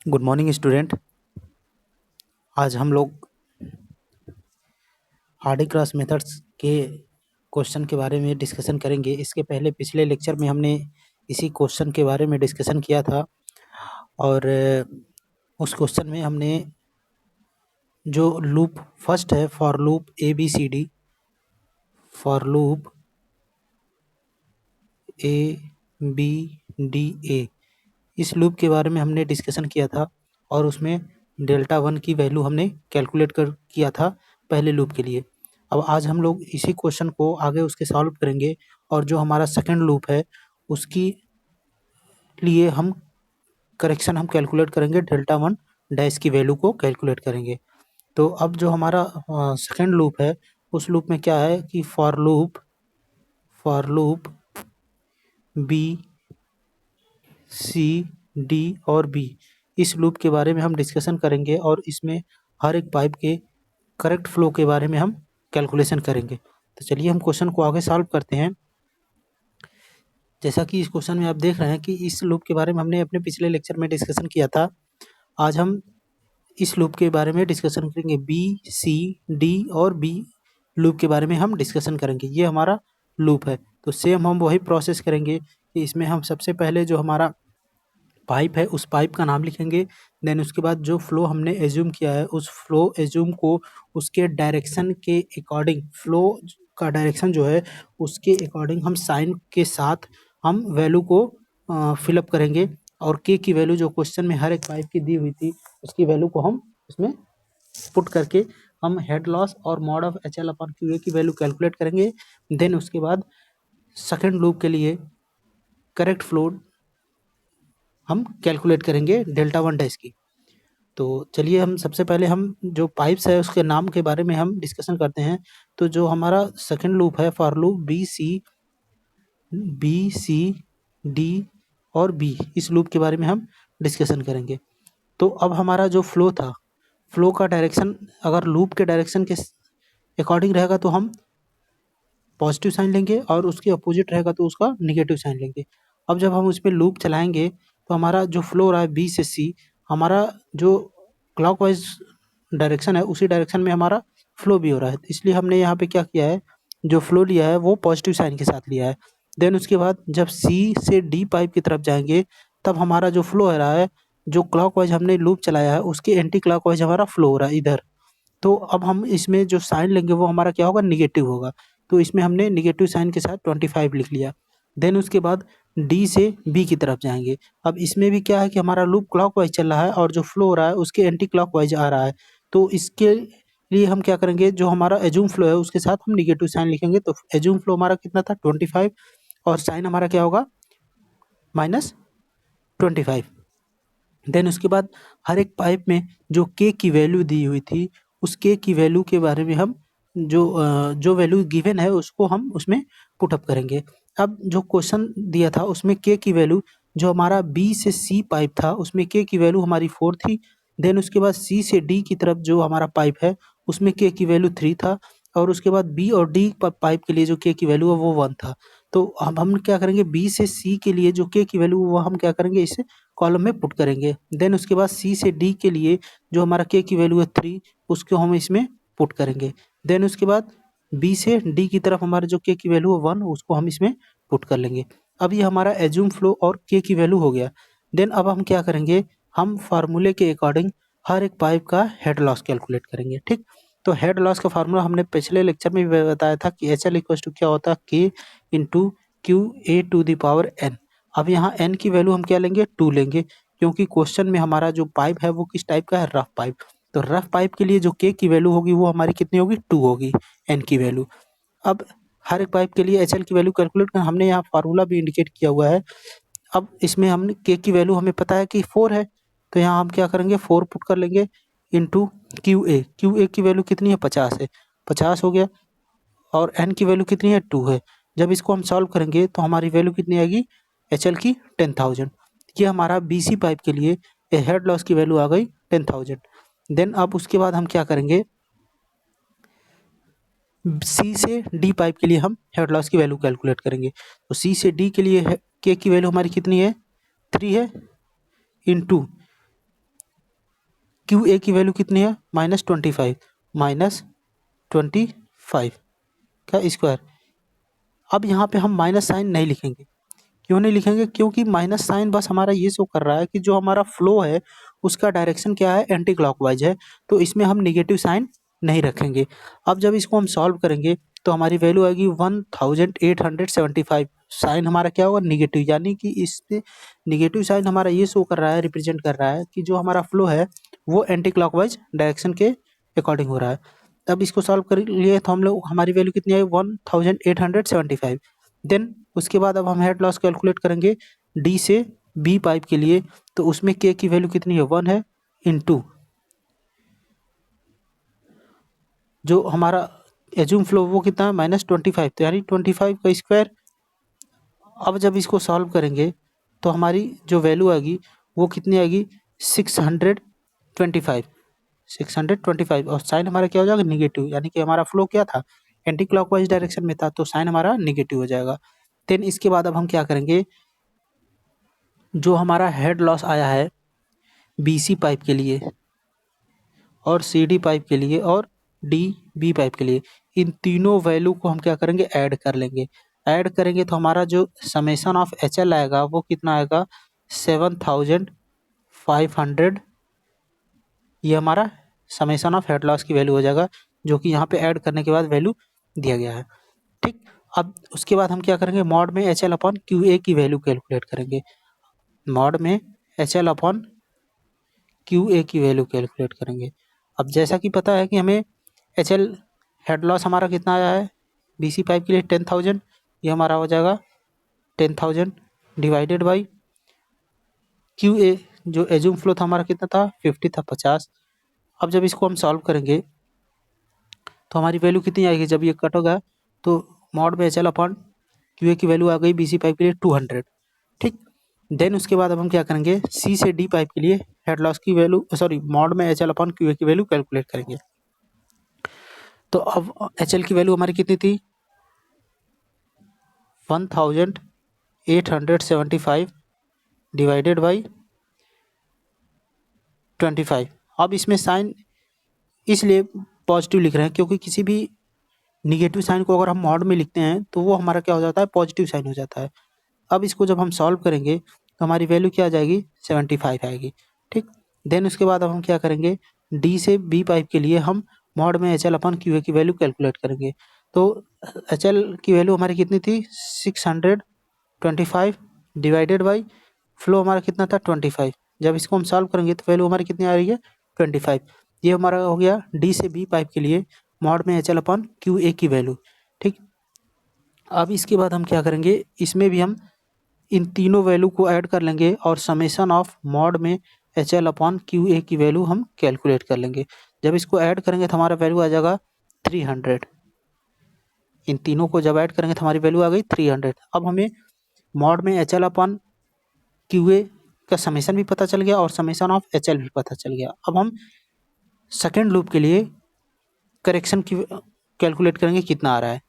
Good morning student. आज हम लोग हार्डी क्रॉस मेथड्स के क्वेश्चन के बारे में डिस्कशन करेंगे। इसके पहले पिछले लेक्चर में हमने इसी क्वेश्चन के बारे में डिस्कशन किया था और उस क्वेश्चन में हमने जो लूप फर्स्ट है for loop ABCD, for loop ABDA, इस लूप के बारे में हमने डिस्कशन किया था और उसमें डेल्टा 1 की वैल्यू हमने कैलकुलेट किया था पहले लूप के लिए। अब आज हम लोग इसी क्वेश्चन को आगे उसके सॉल्व करेंगे और जो हमारा सेकंड लूप है उसकी लिए हम कैलकुलेट करेंगे, डेल्टा 1 डैश की वैल्यू को कैलकुलेट करेंगे। तो अब जो हमारा सेकंड लूप है उस लूप में क्या है कि for loop B C D और बी, इस लूप के बारे में हम डिस्कशन करेंगे और इसमें हर एक पाइप के करेक्ट फ्लो के बारे में हम कैलकुलेशन करेंगे। तो चलिए हम क्वेश्चन को आगे सॉल्व करते हैं। जैसा कि इस क्वेश्चन में आप देख रहे हैं कि इस लूप के बारे में हमने अपने पिछले लेक्चर में डिस्कशन किया था। आज हम इस लूप के बारे में डिस्कशन करेंगे। बी सी डी और बी लूप के बारे में हम डिस्कशन करेंगे। ये हमारा लूप है तो सेम हम वही प्रोसेस करेंगे कि इसमें हम सबसे पहले जो हमारा पाइप है उस पाइप का नाम लिखेंगे। देन उसके बाद जो फ्लो हमने एज्यूम किया है उस फ्लो एज्यूम को उसके डायरेक्शन के अकॉर्डिंग, फ्लो का डायरेक्शन जो है उसके अकॉर्डिंग हम साइन के साथ हम वैल्यू को फिलअप करेंगे और के की वैल्यू जो क्वेश्चन में हर एक पाइप की दी हुई थी उसकी वैल्यू को हम उसमें पुट करके हम हेड लॉस और मॉड ऑफ HL/QA की वैल्यू कैलकुलेट करेंगे। देन उसके बाद सेकेंड लूप के लिए करेक्ट फ्लो हम कैलकुलेट करेंगे डेल्टा 1 डैश की। तो चलिए हम सबसे पहले हम जो पाइप्स है उसके नाम के बारे में हम डिस्कशन करते हैं। तो जो हमारा सेकंड लूप है for loop B C D और बी, इस लूप के बारे में हम डिस्कशन करेंगे। तो अब हमारा जो फ्लो था, फ्लो का डायरेक्शन अगर लूप के डायरेक्शन के अकॉर्डिंग रहेगा तो हम पॉजिटिव साइन लेंगे और उसके अपोजिट रहेगा तो उसका निगेटिव साइन लेंगे। अब जब हम उस पर लूप चलाएंगे तो हमारा जो फ्लो हो रहा है बी से सी, हमारा जो क्लॉकवाइज डायरेक्शन है उसी डायरेक्शन में हमारा फ्लो भी हो रहा है। इसलिए हमने यहाँ पे क्या किया है, जो फ्लो लिया है वो पॉजिटिव साइन के साथ लिया है। देन उसके बाद जब सी से डी पाइप की तरफ जाएंगे तब हमारा जो फ्लो हो रहा है, जो क्लॉकवाइज हमने लूप चलाया है उसके एंटी क्लॉकवाइज हमारा फ्लो हो रहा है इधर। तो अब हम इसमें जो साइन लेंगे वो हमारा क्या होगा, निगेटिव होगा। तो इसमें हमने निगेटिव साइन के साथ 25 लिख लिया। देन उसके बाद डी से बी की तरफ जाएंगे। अब इसमें भी क्या है कि हमारा लूप क्लॉकवाइज चल रहा है और जो फ्लो हो रहा है उसके एंटी क्लॉकवाइज आ रहा है। तो इसके लिए हम क्या करेंगे, जो हमारा एज्यूम फ्लो है उसके साथ हम निगेटिव साइन लिखेंगे। तो एज्यूम फ्लो हमारा कितना था 25 और साइन हमारा क्या होगा -25। देन उसके बाद हर एक पाइप में जो के की वैल्यू दी हुई थी उस के की वैल्यू के बारे में हम जो वैल्यू गिवन है उसको हम उसमें पुटअप करेंगे। अब जो क्वेश्चन दिया था उसमें के की वैल्यू, जो हमारा बी से सी पाइप था उसमें के की वैल्यू हमारी 4 थी। देन उसके बाद सी से डी की तरफ जो हमारा पाइप है उसमें के की वैल्यू 3 था और उसके बाद बी और डी पाइप के लिए जो के की वैल्यू है वो 1 था। तो अब हम क्या करेंगे, बी से सी के लिए जो के की वैल्यू वो हम क्या करेंगे, इसे कॉलम में पुट करेंगे। देन उसके बाद सी से डी के लिए जो हमारा के की वैल्यू है 3 उसको हम इसमें पुट करेंगे। देन उसके बाद बी से डी की तरफ हमारा जो के की वैल्यू है 1 उसको हम इसमें पुट कर लेंगे। अब ये हमारा एज्यूम फ्लो और के की वैल्यू हो गया। देन अब हम क्या करेंगे, हम फार्मूले के अकॉर्डिंग हर एक पाइप का हेड लॉस कैलकुलेट करेंगे। ठीक, तो हेड लॉस का फार्मूला हमने पिछले लेक्चर में भी बताया था कि HL इक्वल्स टू क्या होता है, के इंटू QA⁴ अब यहाँ n की वैल्यू हम क्या लेंगे, 2 लेंगे, क्योंकि क्वेश्चन में हमारा जो पाइप है वो किस टाइप का है, रफ पाइप। तो रफ पाइप के लिए जो के की वैल्यू होगी वो हमारी कितनी होगी, 2 होगी n की वैल्यू। अब हर एक पाइप के लिए HL की वैल्यू कैलकुलेट कर हमने यहाँ फार्मूला भी इंडिकेट किया हुआ है। अब इसमें हमने के की वैल्यू हमें पता है कि 4 है, तो यहाँ हम क्या करेंगे 4 पुट कर लेंगे इंटू QA की वैल्यू कितनी है, 50 है, 50 हो गया और n की वैल्यू कितनी है, 2 है। जब इसको हम सॉल्व करेंगे तो हमारी वैल्यू कितनी आएगी, HL की 10,000। ये हमारा BC पाइप के लिए हेड लॉस की वैल्यू आ गई 10,000। देन अब उसके बाद हम क्या करेंगे, C से D पाइप के लिए हम हेड लॉस की वैल्यू कैलकुलेट करेंगे। तो C से D के लिए के की वैल्यू हमारी कितनी है, 3 है, इंटू क्यू ए की वैल्यू कितनी है -25 -25 का स्क्वायर। अब यहाँ पे हम माइनस साइन नहीं लिखेंगे। क्यों नहीं लिखेंगे? क्योंकि माइनस साइन बस हमारा ये शो कर रहा है कि जो हमारा फ्लो है उसका डायरेक्शन क्या है, एंटी क्लॉकवाइज है, तो इसमें हम निगेटिव साइन नहीं रखेंगे। अब जब इसको हम सॉल्व करेंगे तो हमारी वैल्यू आएगी 1875। साइन हमारा क्या होगा, निगेटिव, यानी कि इसमें निगेटिव साइन हमारा ये शो कर रहा है, रिप्रेजेंट कर रहा है कि जो हमारा फ्लो है वो एंटी क्लॉकवाइज डायरेक्शन के अकॉर्डिंग हो रहा है। तब इसको सॉल्व कर लिए तो हम लोग, हमारी वैल्यू कितनी आई 1875। देन उसके बाद अब हम हेड लॉस कैलकुलेट करेंगे डी से बी पाइप के लिए, तो उसमें के की वैल्यू कितनी है 1 है, इनटू जो हमारा एज्यूम फ्लो वो कितना है -25, तो यानी 25 का स्क्वायर। अब जब इसको सॉल्व करेंगे तो हमारी जो वैल्यू आएगी वो कितनी आएगी 625 625, और साइन हमारा क्या हो जाएगा निगेटिव, यानी कि हमारा फ्लो क्या था, एंटी क्लॉकवाइज डायरेक्शन में था, तो साइन हमारा निगेटिव हो जाएगा। देन इसके बाद अब हम क्या करेंगे, जो हमारा हेड लॉस आया है बीसी पाइप के लिए और सीडी पाइप के लिए और डी बी पाइप के लिए, इन तीनों वैल्यू को हम क्या करेंगे, ऐड कर लेंगे। ऐड करेंगे तो हमारा जो समेशन ऑफ एच एल आएगा वो कितना आएगा 7500। ये हमारा समेशन ऑफ हेड लॉस की वैल्यू हो जाएगा, जो कि यहाँ पे ऐड करने के बाद वैल्यू दिया गया है। ठीक, अब उसके बाद हम क्या करेंगे, मॉड में एच एल अपॉन क्यू ए की वैल्यू कैलकुलेट करेंगे। मॉड में एच एल अपॉन क्यू ए की वैल्यू कैलकुलेट करेंगे। अब जैसा कि पता है कि हमें एच एल हेड लॉस हमारा कितना आया है बीसी पाइप के लिए 10,000, ये हमारा हो जाएगा 10,000 डिवाइडेड बाई क्यू ए, जो एज्यूम फ्लो था हमारा कितना था 50 था 50। अब जब इसको हम सॉल्व करेंगे तो हमारी वैल्यू कितनी आएगी, जब ये कट होगा तो मॉड में एच एल अपॉन क्यू ए की वैल्यू आ गई बीसी पाइप के लिए 200। ठीक, देन उसके बाद अब हम क्या करेंगे, सी से डी पाइप के लिए हेड लॉस की वैल्यू, सॉरी, मॉड में एच एल अपॉन क्यू ए की वैल्यू कैलकुलेट करेंगे। तो अब एच एल की वैल्यू हमारी कितनी थी 1875 डिवाइडेड बाई 25। अब इसमें साइन इसलिए पॉजिटिव लिख रहे हैं क्योंकि किसी भी निगेटिव साइन को अगर हम मॉड में लिखते हैं तो वो हमारा क्या हो जाता है, पॉजिटिव साइन हो जाता है। अब इसको जब हम सॉल्व करेंगे तो हमारी वैल्यू क्या आ जाएगी 75 आएगी। ठीक, देन उसके बाद अब हम क्या करेंगे, डी से बी पाइप के लिए हम मॉड में H L upon Q A की वैल्यू कैलकुलेट करेंगे। तो एच एल की वैल्यू हमारी कितनी थी 625 डिवाइडेड बाई फ्लो हमारा कितना था 25। जब इसको हम सॉल्व करेंगे तो वैल्यू हमारी कितनी आ रही है 25। ये हमारा हो गया डी से बी पाइप के लिए मॉड में H L upon Q A की वैल्यू। ठीक, अब इसके बाद हम क्या करेंगे, इसमें भी हम इन तीनों वैल्यू को ऐड कर लेंगे और समेशन ऑफ मॉड में एच एल अपॉन क्यू ए की वैल्यू हम कैलकुलेट कर लेंगे। जब इसको ऐड करेंगे तो हमारा वैल्यू आ जाएगा 300। इन तीनों को जब ऐड करेंगे तो हमारी वैल्यू आ गई 300। अब हमें मॉड में एच एल अपॉन क्यू ए का समेशन भी पता चल गया और समेशन ऑफ एच एल भी पता चल गया। अब हम सेकेंड लूप के लिए करेक्शन की कैलकुलेट करेंगे कितना आ रहा है।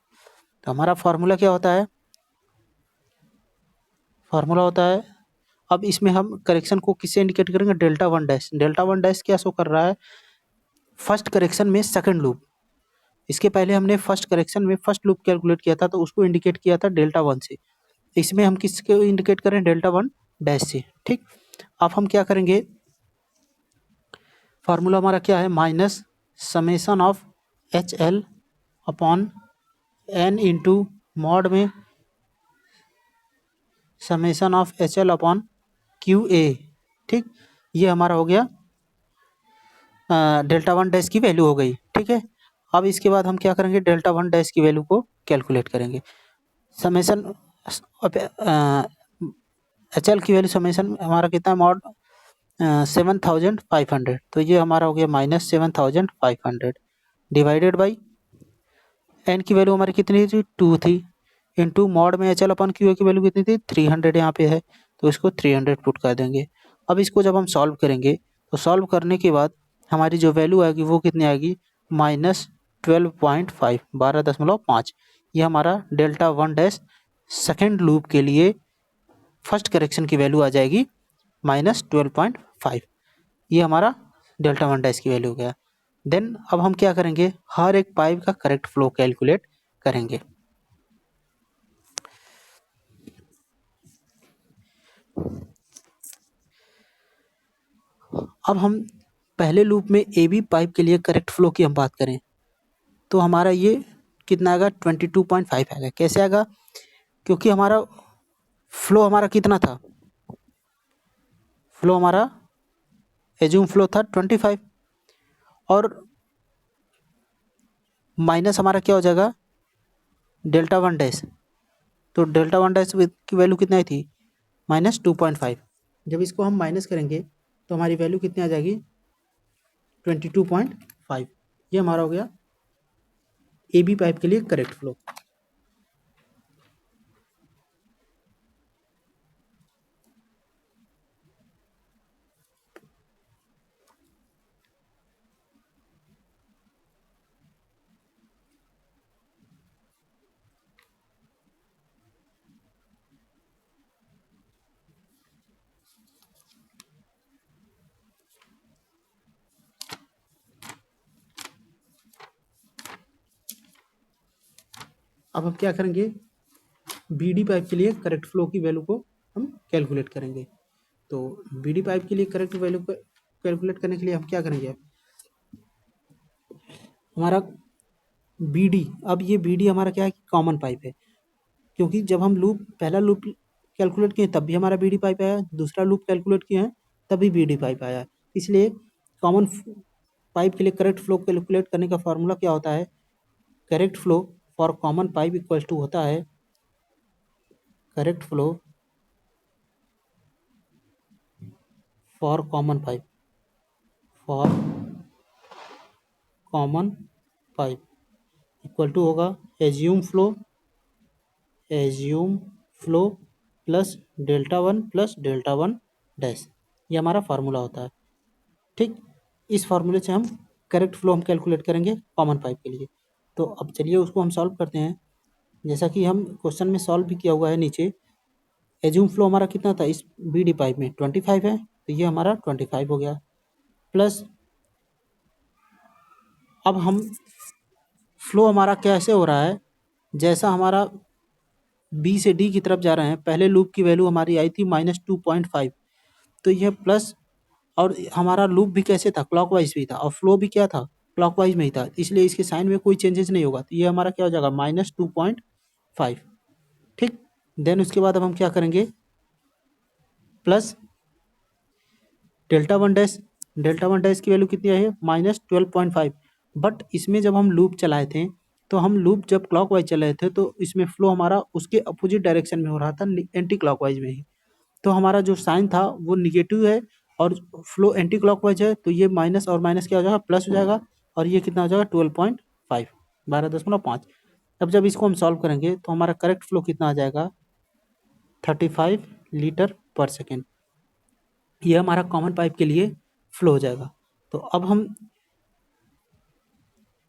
तो हमारा फार्मूला क्या होता है, फार्मूला होता है, अब इसमें हम करेक्शन को किससे इंडिकेट करेंगे, delta one dash. Delta one dash क्या शो कर रहा है, फर्स्ट करेक्शन में सेकंड लूप। इसके पहले हमने फर्स्ट करेक्शन में फर्स्ट लूप कैलकुलेट किया था तो उसको इंडिकेट किया था डेल्टा वन से। इसमें हम किसको इंडिकेट करें, डेल्टा वन डैश से। ठीक, अब हम क्या करेंगे, फार्मूला हमारा क्या है, minus summation of H L upon N into mod में summation of H L upon Q A. ठीक, ये हमारा हो गया डेल्टा वन डैश की वैल्यू हो गई। ठीक है, अब इसके बाद हम क्या करेंगे, डेल्टा वन डैश की वैल्यू को कैलकुलेट करेंगे। समेशन एच एल की वैल्यू समेशन हमारा कितना है, मॉड 7500, तो ये हमारा हो गया -7500 डिवाइडेड बाई एन की वैल्यू हमारी कितनी थी 2 थी, इंटू मॉड में H L upon Q A की वैल्यू कितनी थी 300 यहाँ पे है, तो इसको 300 पुट कर देंगे। अब इसको जब हम सॉल्व करेंगे तो सॉल्व करने के बाद हमारी जो वैल्यू आएगी वो कितनी आएगी -12.5 12.5। ये हमारा delta one dash second loop के लिए फर्स्ट करेक्शन की वैल्यू आ जाएगी -12.5। ये हमारा डेल्टा वन डैश की वैल्यू हो गया। देन अब हम क्या करेंगे, हर एक पाइप का करेक्ट फ्लो कैलकुलेट करेंगे। अब हम पहले लूप में ए बी पाइप के लिए करेक्ट फ्लो की हम बात करें तो हमारा ये कितना आएगा, 22.5 आएगा। कैसे आएगा, क्योंकि हमारा फ्लो हमारा कितना था, फ्लो हमारा एज्यूम फ्लो था 25 और माइनस हमारा क्या हो जाएगा, डेल्टा वन डैश। तो डेल्टा वन डैश की वैल्यू कितनी आई थी, -2.5। जब इसको हम माइनस करेंगे तो हमारी वैल्यू कितनी आ जाएगी, 22.5। ये हमारा हो गया ए बी पाइप के लिए करेक्ट फ्लो। अब हम क्या करेंगे, बी डी पाइप के लिए करेक्ट फ्लो की वैल्यू को हम कैलकुलेट करेंगे। तो बी डी पाइप के लिए करेक्ट वैल्यू को कैलकुलेट करने के लिए हम क्या करेंगे, हमारा बी डी, अब ये बी डी हमारा क्या है, कॉमन पाइप है। क्योंकि जब हम लूप पहला लूप कैलकुलेट किए तब भी हमारा बी डी पाइप आया, दूसरा लूप कैलकुलेट किए हैं तभी बी डी पाइप आया। इसलिए कॉमन पाइप के लिए करेक्ट फ्लो कैलकुलेट करने का फॉर्मूला क्या होता है, correct flow for common pipe equal to होता है correct flow for common pipe, for common pipe equal to होगा assumed flow plus delta one dash. ये हमारा फार्मूला होता है। ठीक, इस फार्मूले से हम करेक्ट फ्लो हम कैलकुलेट करेंगे कॉमन पाइप के लिए। तो अब चलिए उसको हम सॉल्व करते हैं। जैसा कि हम क्वेश्चन में सॉल्व भी किया हुआ है नीचे, एज्यूम फ्लो हमारा कितना था इस बी डी पाइप में, 25 है, तो ये हमारा 25 हो गया। प्लस अब हम फ्लो हमारा कैसे हो रहा है, जैसा हमारा बी से डी की तरफ जा रहे हैं, पहले लूप की वैल्यू हमारी आई थी -2.5, तो यह प्लस, और हमारा लूप भी कैसे था, क्लॉकवाइज भी था, और फ्लो भी क्या था, क्लॉकवाइज में ही था, इसलिए इसके साइन में कोई चेंजेस नहीं होगा। तो ये हमारा क्या हो जाएगा, -2.5। ठीक, देन उसके बाद अब हम क्या करेंगे, प्लस डेल्टा वन डैश की वैल्यू कितनी आई है, -12.5। बट इसमें जब हम लूप चलाए थे तो हम लूप जब क्लॉकवाइज चल रहे थे तो इसमें फ्लो हमारा उसके अपोजिट डायरेक्शन में हो रहा था, एंटी क्लॉकवाइज में ही। तो हमारा जो साइन था वो निगेटिव है और फ्लो एंटी क्लॉकवाइज है, तो ये माइनस और माइनस क्या हो जाएगा, प्लस हो जाएगा, और ये कितना हो जाएगा, 12.5, 12.5। अब जब इसको हम सॉल्व करेंगे तो हमारा करेक्ट फ्लो कितना आ जाएगा, 35 लीटर पर सेकेंड। ये हमारा कॉमन पाइप के लिए फ्लो हो जाएगा। तो अब हम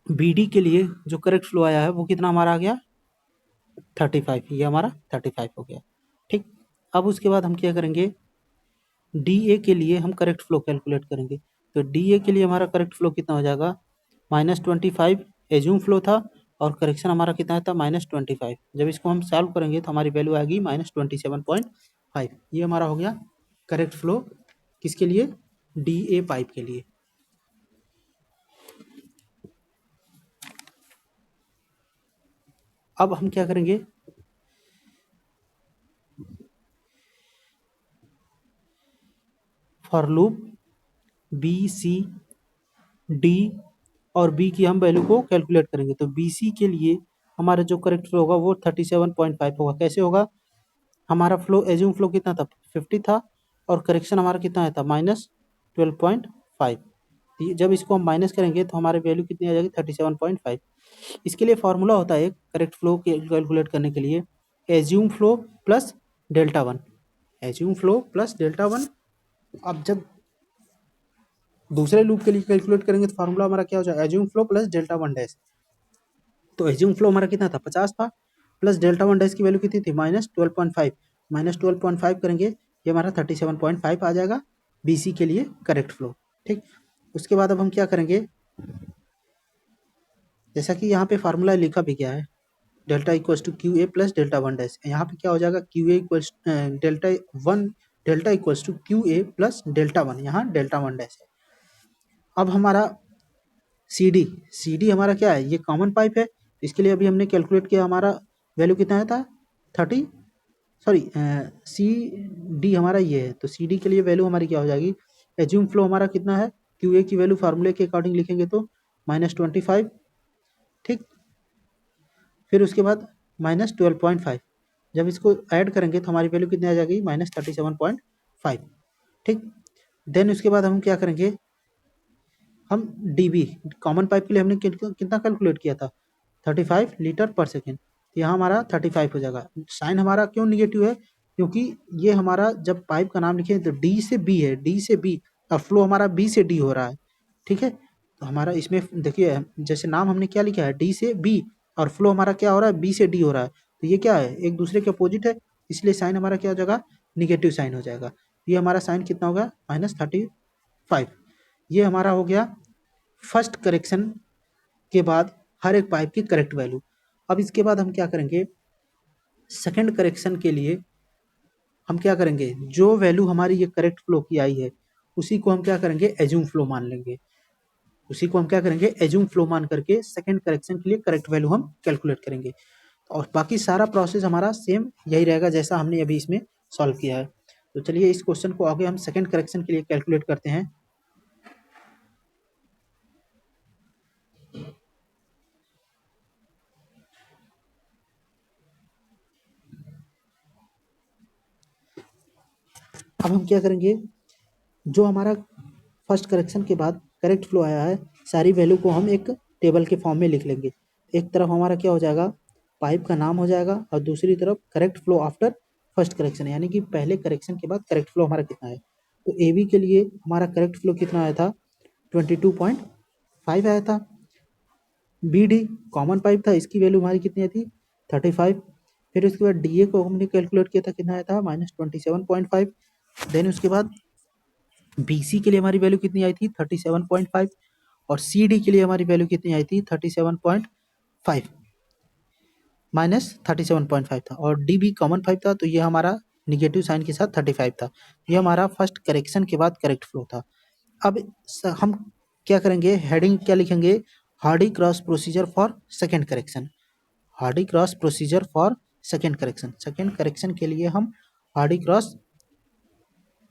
बी डी के लिए जो करेक्ट फ्लो आया है वो कितना हमारा आ गया, 35। ये हमारा 35 हो गया। ठीक, अब उसके बाद हम क्या करेंगे, डी ए के लिए हम करेक्ट फ्लो कैलकुलेट करेंगे। तो डी ए के लिए हमारा करेक्ट फ्लो कितना हो जाएगा, -25 एज्यूम फ्लो था और करेक्शन हमारा कितना था, -25। जब इसको हम सॉल्व करेंगे तो हमारी वैल्यू आएगी -27.5। ये हमारा हो गया करेक्ट फ्लो किसके लिए, डी ए पाइप के लिए। अब हम क्या करेंगे, for loop B C D और बी की हम वैल्यू को कैलकुलेट करेंगे। तो बी सी के लिए हमारा जो करेक्ट फ्लो होगा वो 37.5 होगा। कैसे होगा, हमारा फ्लो एज्यूम फ्लो कितना था, 50 था, और करेक्शन हमारा कितना आया था, -12.5। जब इसको हम माइनस करेंगे तो हमारी वैल्यू कितनी आ जाएगी, 37.5। इसके लिए फार्मूला होता है करेक्ट फ्लो कैलकुलेट करने के लिए, assume flow plus delta one, assume flow plus delta one. अब जब दूसरे लूप के लिए कैलकुलेट करेंगे तो फार्मूला हमारा क्या हो जाएगा, assumed flow plus delta one dash. तो एज्यूम फ्लो हमारा कितना था, 50 था, प्लस डेल्टा वन डैश की वैल्यू कितनी थी, -12.5, -12.5 करेंगे, ये हमारा 37.5 आ जाएगा बीसी के लिए करेक्ट फ्लो। ठीक, उसके बाद अब हम क्या करेंगे, जैसा कि यहाँ पे फार्मूला लिखा भी गया है, delta equals to Q A plus delta one dash. यहाँ पे क्या हो जाएगा, Q A equals delta equals to Q A plus delta one, यहाँ डेल्टा वन डैश है। अब हमारा सी डी हमारा क्या है, ये कॉमन पाइप है, इसके लिए अभी हमने कैलकुलेट किया, हमारा वैल्यू कितना आया था 30, सॉरी सी डी हमारा ये है, तो सी डी के लिए वैल्यू हमारी क्या हो जाएगी, एज्यूम फ्लो हमारा कितना है, क्यू ए की वैल्यू फार्मूले के अकॉर्डिंग लिखेंगे तो -25, ठीक। फिर उसके बाद -12.5, जब इसको ऐड करेंगे तो हमारी वैल्यू कितनी आ जाएगी, -37.5, ठीक। देन उसके बाद हम क्या करेंगे, हम डी बी कॉमन पाइप के लिए हमने कितना कैलकुलेट किया था, 35 लीटर पर सेकेंड, यहाँ हमारा 35 हो जाएगा। साइन हमारा क्यों निगेटिव है, क्योंकि ये हमारा जब पाइप का नाम लिखे तो डी से बी है, डी से बी, और फ्लो हमारा बी से डी हो रहा है, ठीक है। तो हमारा इसमें देखिए, जैसे नाम हमने क्या लिखा है, डी से बी, और फ्लो हमारा क्या हो रहा है, बी से डी हो रहा है, तो ये क्या है, एक दूसरे के अपोजिट है, इसलिए साइन हमारा क्या हो जाएगा, निगेटिव साइन हो जाएगा। ये हमारा साइन कितना होगा, -35। ये हमारा हो गया फर्स्ट करेक्शन के बाद हर एक पाइप की करेक्ट वैल्यू। अब इसके बाद हम क्या करेंगे, सेकंड करेक्शन के लिए हम क्या करेंगे, जो वैल्यू हमारी ये करेक्ट फ्लो की आई है उसी को हम क्या करेंगे, एज्यूम फ्लो मान लेंगे, उसी को हम क्या करेंगे, एज्यूम फ्लो मान करके सेकंड करेक्शन के लिए करेक्ट वैल्यू हम कैलकुलेट करेंगे। और बाकी सारा प्रोसेस हमारा सेम यही रहेगा जैसा हमने अभी इसमें सॉल्व किया है। तो चलिए इस क्वेश्चन को आगे हम सेकंड करेक्शन के लिए कैलकुलेट करते हैं। अब हम क्या करेंगे, जो हमारा फर्स्ट करेक्शन के बाद करेक्ट फ्लो आया है, सारी वैल्यू को हम एक टेबल के फॉर्म में लिख लेंगे। एक तरफ हमारा क्या हो जाएगा, पाइप का नाम हो जाएगा, और दूसरी तरफ correct flow after first correction, यानी कि पहले करेक्शन के बाद करेक्ट फ्लो हमारा कितना है। तो ए बी के लिए हमारा करेक्ट फ्लो कितना आया था, 22.5 आया था। बी डी कॉमन पाइप था, इसकी वैल्यू हमारी कितनी आई थी, 35। फिर उसके बाद डी ए को हमने कैलकुलेट किया था, कितना आया था, -27.5। देन उसके बाद बी सी के लिए हमारी वैल्यू कितनी आई थी, 37.5, और सी डी के लिए हमारी वैल्यू कितनी आई थी, 37.5 -37.5 था, और डी बी कॉमन पाइप था, तो ये हमारा निगेटिव साइन के साथ 35 था। ये हमारा फर्स्ट करेक्शन के बाद करेक्ट फ्लो था। अब हम क्या करेंगे, हेडिंग क्या लिखेंगे, Hardy cross procedure for second correction. Hardy cross procedure for second correction, second correction के लिए हम हार्डी क्रॉस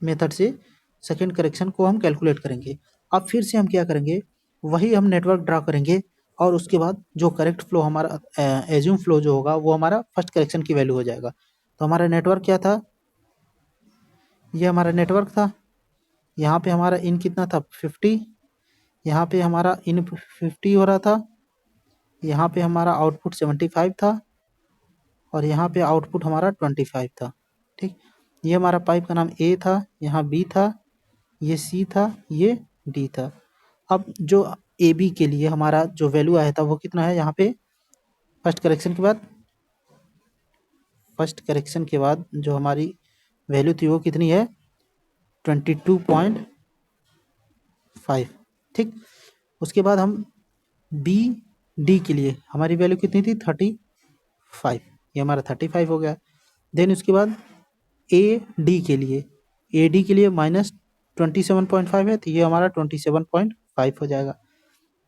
मेथड से सेकेंड करेक्शन को हम कैलकुलेट करेंगे। अब फिर से हम क्या करेंगे, वही हम नेटवर्क ड्रा करेंगे, और उसके बाद जो करेक्ट फ्लो हमारा एज्यूम फ्लो जो होगा वो हमारा फर्स्ट करेक्शन की वैल्यू हो जाएगा। तो हमारा नेटवर्क क्या था, ये हमारा नेटवर्क था, यहाँ पे हमारा इन कितना था, 50, यहाँ पे हमारा इन 50 हो रहा था, यहाँ पे हमारा आउटपुट 75 था, और यहाँ पे आउटपुट हमारा 25 था, ठीक। ये हमारा पाइप का नाम ए था, यहाँ बी था, ये सी था, ये डी था। अब जो ए बी के लिए हमारा जो वैल्यू आया था वो कितना है, यहाँ पे फर्स्ट करेक्शन के बाद जो हमारी वैल्यू थी वो कितनी है, 22.5, ठीक। उसके बाद हम बी डी के लिए हमारी वैल्यू कितनी थी, 35, ये हमारा 35 हो गया। देन उसके बाद ए डी के लिए -27.5 है, तो ये हमारा 27.5 हो जाएगा।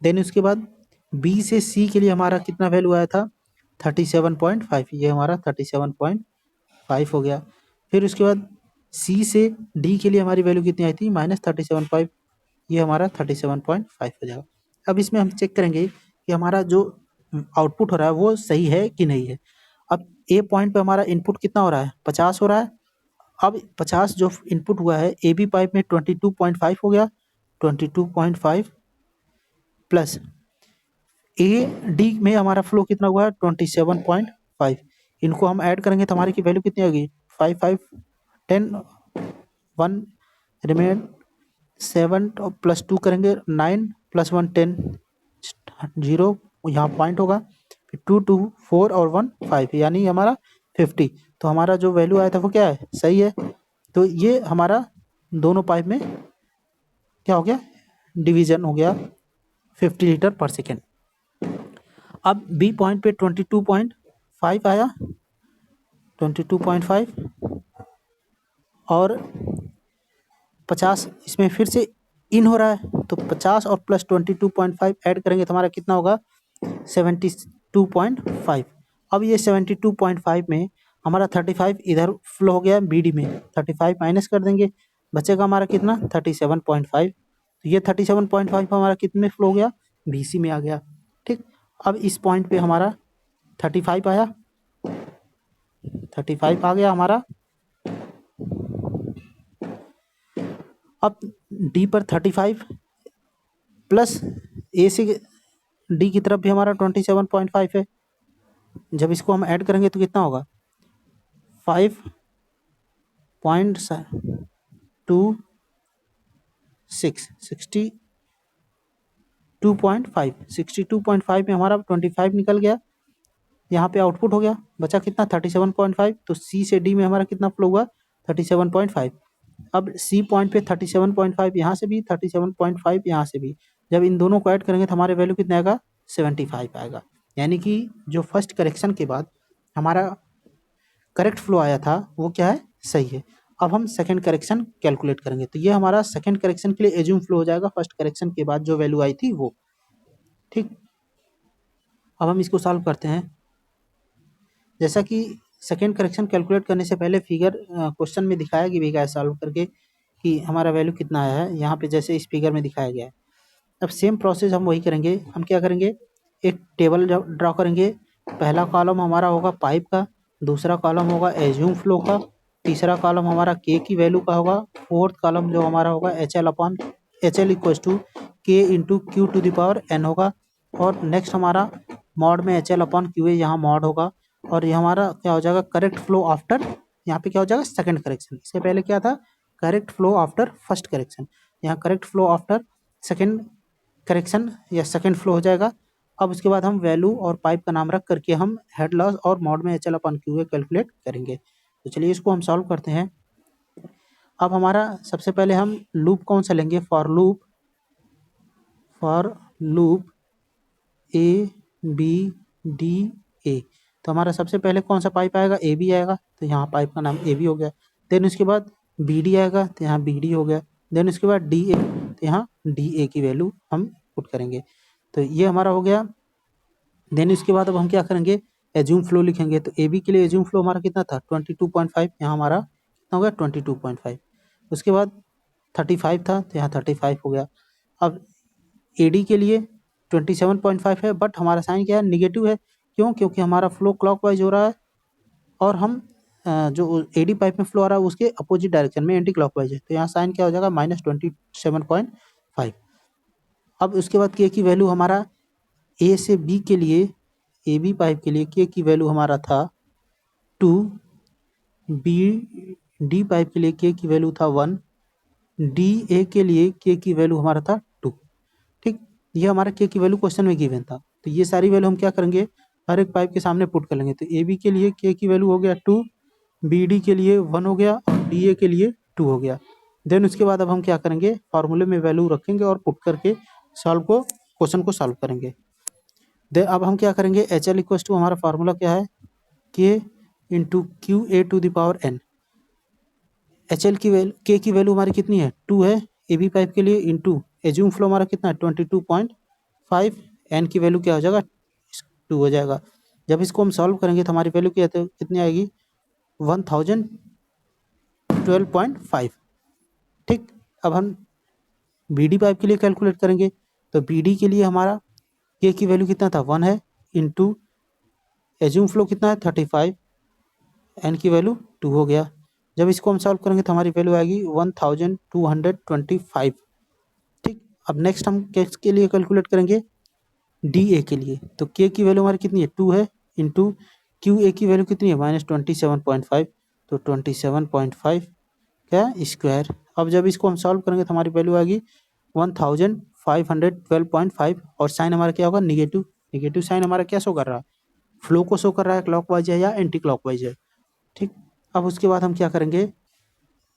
देन उसके बाद बी से सी के लिए हमारा कितना वैल्यू आया था, 37.5, ये हमारा 37.5 हो गया। फिर उसके बाद सी से डी के लिए हमारी वैल्यू कितनी आई थी, -37.5, ये हमारा 37.5 हो जाएगा। अब इसमें हम चेक करेंगे कि हमारा जो आउटपुट हो रहा है वो सही है कि नहीं है। अब ए पॉइंट पे हमारा इनपुट कितना हो रहा है, 50 हो रहा है। अब 50 जो इनपुट हुआ है ए बी पाइप में 22.5 हो गया, 22.5 प्लस ए डी में हमारा फ्लो कितना हुआ है, 27.5। इनको हम ऐड करेंगे तो हमारी की वैल्यू कितनी होगी, 5 5 10 1 रिमेन 7 +2 करेंगे 9 +1 10 0, यहाँ पॉइंट होगा, फिर 2 2 4 और 1 5, यानी हमारा 50। तो हमारा जो वैल्यू आया था वो क्या है, सही है। तो ये हमारा दोनों पाइप में क्या हो गया, डिवीजन हो गया 50 लीटर पर सेकेंड। अब बी पॉइंट पे 22.5 आया, 22.5 और 50 इसमें फिर से इन हो रहा है, तो 50 और प्लस 22.5 ऐड करेंगे तो हमारा कितना होगा 72.5। अब ये 72.5 में हमारा 35 इधर फ्लो हो गया बीडी में, 35 माइनस कर देंगे, बचेगा हमारा कितना 37.5। तो ये 37.5 हमारा कितने में फ्लो हो गया, बीसी में आ गया। ठीक, अब इस पॉइंट पे हमारा 35 आया, 35 आ गया हमारा। अब डी पर 35 प्लस ए से डी की तरफ भी हमारा 27.5 है, जब इसको हम ऐड करेंगे तो कितना होगा 5.26 62.5 में हमारा 25 निकल गया, यहाँ पे आउटपुट हो गया, बचा कितना 37.5। तो सी से डी में हमारा कितना फ्लो हुआ 37.5। अब सी पॉइंट पे 37.5 यहाँ से भी, 37.5 यहाँ से भी, जब इन दोनों को ऐड करेंगे तो हमारे वैल्यू कितना आएगा 75 आएगा। यानी कि जो फर्स्ट करेक्शन के बाद हमारा करेक्ट फ्लो आया था वो क्या है, सही है। अब हम सेकंड करेक्शन कैलकुलेट करेंगे, तो ये हमारा सेकंड करेक्शन के लिए एज्यूम फ्लो हो जाएगा फर्स्ट करेक्शन के बाद जो वैल्यू आई थी वो। ठीक, अब हम इसको सॉल्व करते हैं। जैसा कि सेकेंड करेक्शन कैलकुलेट करने से पहले फिगर क्वेश्चन में दिखाया गया है सॉल्व करके कि हमारा वैल्यू कितना आया है, यहाँ पे जैसे इस फिगर में दिखाया गया है। अब सेम प्रोसेस हम वही करेंगे। हम क्या करेंगे, एक टेबल ड्रॉ करेंगे। पहला कॉलम हमारा होगा पाइप का, दूसरा कॉलम होगा एज्यूम फ्लो का, तीसरा कॉलम हमारा के की वैल्यू का होगा, फोर्थ कॉलम जो हमारा होगा H L equals to K into Q to the power N होगा, और नेक्स्ट हमारा मॉड में H L upon Q A यहाँ मॉड होगा, और ये हमारा क्या हो जाएगा करेक्ट फ्लो आफ्टर, यहाँ पे क्या हो जाएगा सेकंड करेक्शन। इससे पहले क्या था correct flow after first correction, यहाँ correct flow after second correction या सेकंड फ्लो हो जाएगा। अब उसके बाद हम वैल्यू और पाइप का नाम रख करके हम हेड लॉस और मॉड में एच एल अपॉन क्यू ए कैलकुलेट करेंगे। तो चलिए इसको हम सॉल्व करते हैं। अब हमारा सबसे पहले हम लूप कौन सा लेंगे, for loop A B D A. तो हमारा सबसे पहले कौन सा पाइप आएगा, ए बी आएगा, तो यहाँ पाइप का नाम ए बी हो गया। देन उसके बाद बी डी आएगा तो यहाँ बी डी हो गया। देन उसके बाद डी ए, तो यहाँ डी ए की वैल्यू हम पुट करेंगे, तो ये हमारा हो गया। देन इसके बाद अब हम क्या करेंगे, एज्यूम फ्लो लिखेंगे। तो ए बी के लिए एज्यूम फ्लो हमारा कितना था 22.5, यहाँ हमारा कितना हो गया 22.5। उसके बाद 35 था तो यहाँ 35 हो गया। अब ए डी के लिए 27.5 है, बट हमारा साइन क्या है नेगेटिव है, क्यों, क्योंकि हमारा फ्लो क्लॉकवाइज हो रहा है और हम जो एडी पाइप में फ्लो आ रहा है उसके अपोजिट डायरेक्शन में एंटी क्लॉकवाइज है, तो यहाँ साइन क्या हो जाएगा -27.5। अब उसके बाद के की वैल्यू हमारा ए से बी के लिए, ए बी पाइप के लिए के की वैल्यू हमारा था 2, बी डी पाइप के लिए के की वैल्यू था 1, डी ए के लिए के की वैल्यू हमारा था 2। ठीक, ये हमारा के की वैल्यू क्वेश्चन में गिवन था, तो ये सारी वैल्यू हम क्या करेंगे हर एक पाइप के सामने पुट कर लेंगे। तो ए बी के लिए के की वैल्यू हो गया 2, बी डी के लिए 1 हो गया और डी ए के लिए 2 हो गया। देन उसके बाद अब हम क्या करेंगे फार्मूले में वैल्यू रखेंगे और पुट करके क्वेश्चन को सॉल्व करेंगे। देन अब हम क्या करेंगे, एच एल इक्वल्स टू हमारा फार्मूला क्या है K into Q A to the power N. H L की वैल्यू के की वैल्यू हमारी कितनी है 2 है ए बी पाइप के लिए, इंटू एज्यूम फ्लो हमारा कितना है 22.5, एन की वैल्यू क्या हो जाएगा 2 हो जाएगा। जब इसको हम सॉल्व करेंगे तो हमारी वैल्यू क्या कितनी आएगी 1012.5। ठीक, अब हम बी डी पाइप के लिए कैलकुलेट करेंगे, तो बी डी के लिए हमारा के की वैल्यू कितना था 1 है, इंटू एज्यूम फ्लो कितना है 35, एन की वैल्यू 2 हो गया। जब इसको हम सॉल्व करेंगे तो हमारी वैल्यू आएगी 1225। ठीक, अब नेक्स्ट हम किसके लिए कैलकुलेट करेंगे डी ए के लिए, तो के की वैल्यू हमारी कितनी है 2 है, इंटू क्यू ए की वैल्यू कितनी है -27.5, तो 27.5 क्या स्क्वायर। अब जब इसको हम सॉल्व करेंगे तो हमारी वैल्यू आएगी 1512.5, और साइन हमारा क्या होगा निगेटिव। निगेटिव साइन हमारा क्या शो कर रहा है, फ्लो को शो कर रहा है, क्लॉकवाइज है या एंटी क्लॉकवाइज है। ठीक, अब उसके बाद हम क्या करेंगे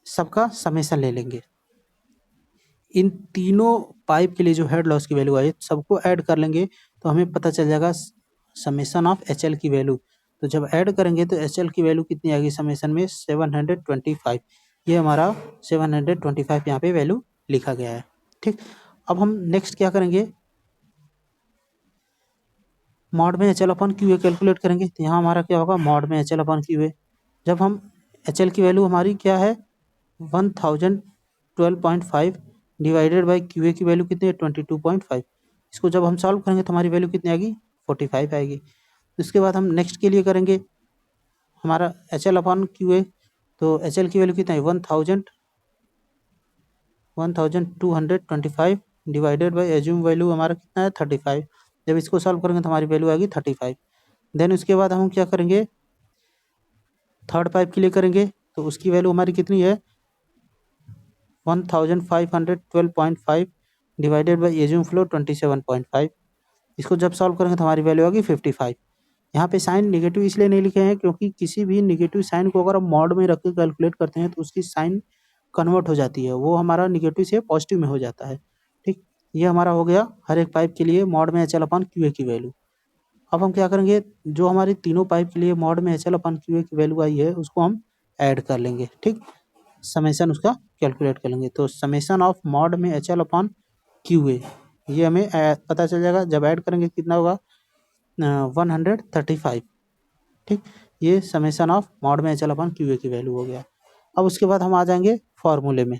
सबका समेशन ले लेंगे। इन तीनों पाइप के लिए जो हेड लॉस की वैल्यू आई सबको ऐड कर लेंगे तो हमें पता चल जाएगा समेशन ऑफ एच एल की वैल्यू। तो जब ऐड करेंगे तो एच एल की वैल्यू कितनी आएगी समेशन में 725। ये हमारा 725 यहाँ पे वैल्यू लिखा गया है। ठीक, अब हम नेक्स्ट क्या करेंगे, मॉड में एच एल अपॉन क्यू ए कैलकुलेट करेंगे। तो यहाँ हमारा क्या होगा, मॉड में एच एल अपॉन क्यू ए। जब हम एच एल की वैल्यू हमारी क्या है 1012.5 डिवाइडेड बाई क्यू ए की वैल्यू कितनी है 22.5। इसको जब हम सॉल्व करेंगे तो हमारी वैल्यू कितनी आएगी 45 आएगी। उसके बाद हम नेक्स्ट के लिए करेंगे हमारा एच एल अपॉन क्यू ए। तो एच एल की वैल्यू कितना है 1225 डिवाइडेड बाई एज्यूम वैल्यू हमारा कितना है 35। जब इसको सॉल्व करेंगे तो हमारी वैल्यू आएगी 35। देन उसके बाद हम क्या करेंगे, थर्ड पाइप के लिए करेंगे तो उसकी वैल्यू हमारी कितनी है 1512.5 डिवाइडेड बाई एज्यूम फ्लो 27.5। इसको जब सॉल्व करेंगे तो हमारी वैल्यू आएगी 55। यहाँ पे साइन निगेटिव इसलिए नहीं लिखे हैं क्योंकि किसी भी निगेटिव साइन को अगर हम मॉड में रख के कैलकुलेट करते हैं तो उसकी साइन कन्वर्ट हो जाती है, वो हमारा निगेटिव से पॉजिटिव में हो जाता है। ठीक, ये हमारा हो गया हर एक पाइप के लिए मॉड में एच एल अपॉन क्यू ए की वैल्यू। अब हम क्या करेंगे, जो हमारी तीनों पाइप के लिए मॉड में एच एल अपॉन क्यू ए की वैल्यू आई है उसको हम ऐड कर लेंगे। ठीक, समेशन उसका कैलकुलेट कर लेंगे। तो समेशन ऑफ मॉड में H L upon Q A ये हमें पता चल जाएगा। जब ऐड करेंगे कितना होगा 135। ठीक, ये समेशन ऑफ मॉड में एच एल अपॉन क्यू ए की वैल्यू हो गया। अब उसके बाद हम आ जाएंगे फॉर्मूले में।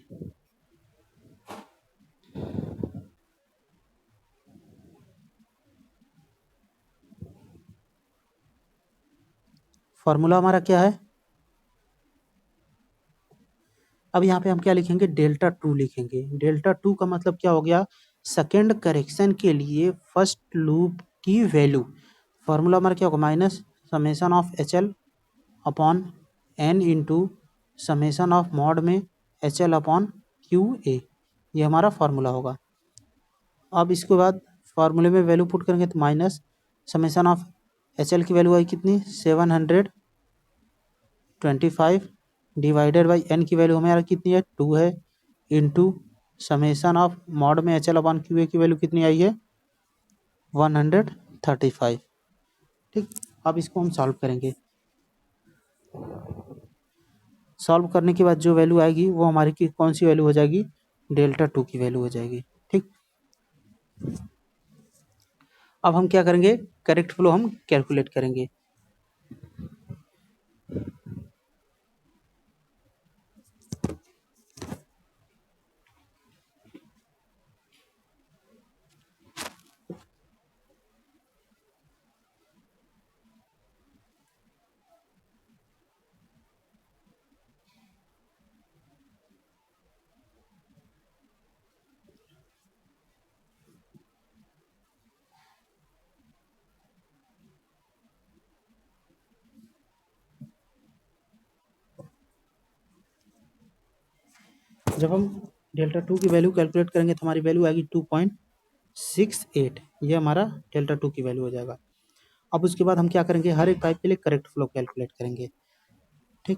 फॉर्मूला हमारा क्या है, अब यहाँ पे हम क्या लिखेंगे डेल्टा टू लिखेंगे। डेल्टा टू का मतलब क्या हो गया, सेकेंड करेक्शन के लिए फर्स्ट लूप की वैल्यू। फॉर्मूला हमारा क्या होगा minus summation of H L upon N into summation of mod में H L upon Q A, ये हमारा फार्मूला होगा। अब इसके बाद फार्मूले में वैल्यू पुट करेंगे तो minus summation of H L की वैल्यू आई कितनी 725 डिवाइडेड बाई एन की वैल्यू हमारा कितनी है 2 है इंटू समेशन ऑफ मॉड में एच एल अपॉन क्यू ए की वैल्यू कितनी आई है 135। ठीक, अब इसको हम सॉल्व करेंगे। सॉल्व करने के बाद जो वैल्यू आएगी वो हमारी की कौन सी वैल्यू हो जाएगी, डेल्टा टू की वैल्यू हो जाएगी। ठीक, अब हम क्या करेंगे, करेक्ट फ्लो हम कैलकुलेट करेंगे। जब हम डेल्टा टू की वैल्यू कैलकुलेट करेंगे तो हमारी वैल्यू आएगी 2.68। ये हमारा डेल्टा टू की वैल्यू हो जाएगा। अब उसके बाद हम क्या करेंगे, हर एक पाइप के लिए करेक्ट फ्लो कैलकुलेट करेंगे। ठीक,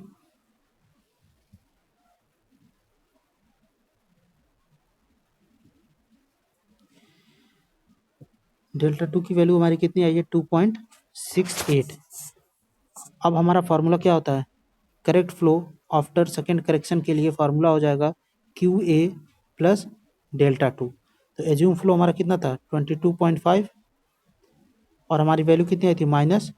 डेल्टा टू की वैल्यू हमारी कितनी आई है 2.68। अब हमारा फार्मूला क्या होता है, correct flow after second correction के लिए फार्मूला हो जाएगा Q A plus delta to. तो एज्यूम फ्लो हमारा कितना था 22.5 और हमारी वैल्यू कितनी आई थी माइनस,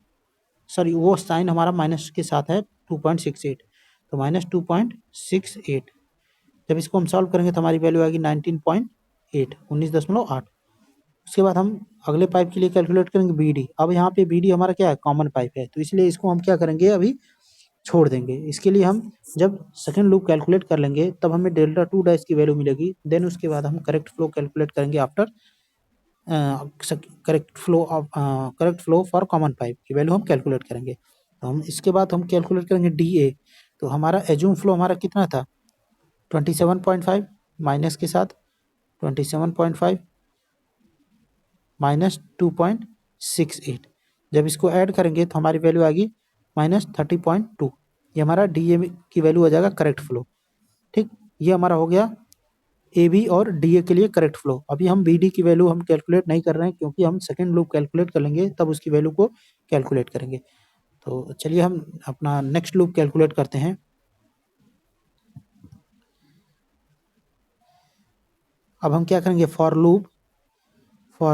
सॉरी वो साइन हमारा माइनस के साथ है 2.68, तो माइनस 2.68। जब इसको हम सॉल्व करेंगे तो हमारी वैल्यू आएगी 19.8, 19.8। उसके बाद हम अगले पाइप के लिए कैलकुलेट करेंगे बी डी। अब यहाँ पे बी डी हमारा क्या है कॉमन पाइप है, तो इसलिए इसको हम क्या करेंगे अभी छोड़ देंगे। इसके लिए हम जब सेकेंड लूप कैलकुलेट कर लेंगे तब हमें डेल्टा टू डैश की वैल्यू मिलेगी। देन उसके बाद हम करेक्ट फ्लो कैलकुलेट करेंगे after correct flow for common pipe की वैल्यू हम कैलकुलेट करेंगे। तो हम इसके बाद हम कैलकुलेट करेंगे डी ए। तो हमारा एज्यूम फ्लो हमारा कितना था 27.5 माइनस के साथ 27.5 माइनस 2.68। जब इसको ऐड करेंगे तो हमारी वैल्यू आएगी माइनस 30.2। ये हमारा डी ए की वैल्यू हो जाएगा करेक्ट फ्लो। ठीक, ये हमारा हो गया ए बी और डी ए के लिए करेक्ट फ्लो। अभी हम बी डी की वैल्यू हम कैलकुलेट नहीं कर रहे हैं, क्योंकि हम सेकेंड लूप कैलकुलेट कर लेंगे तब उसकी वैल्यू को कैलकुलेट करेंगे। तो चलिए हम अपना नेक्स्ट लूप कैलकुलेट करते हैं। अब हम क्या करेंगे, for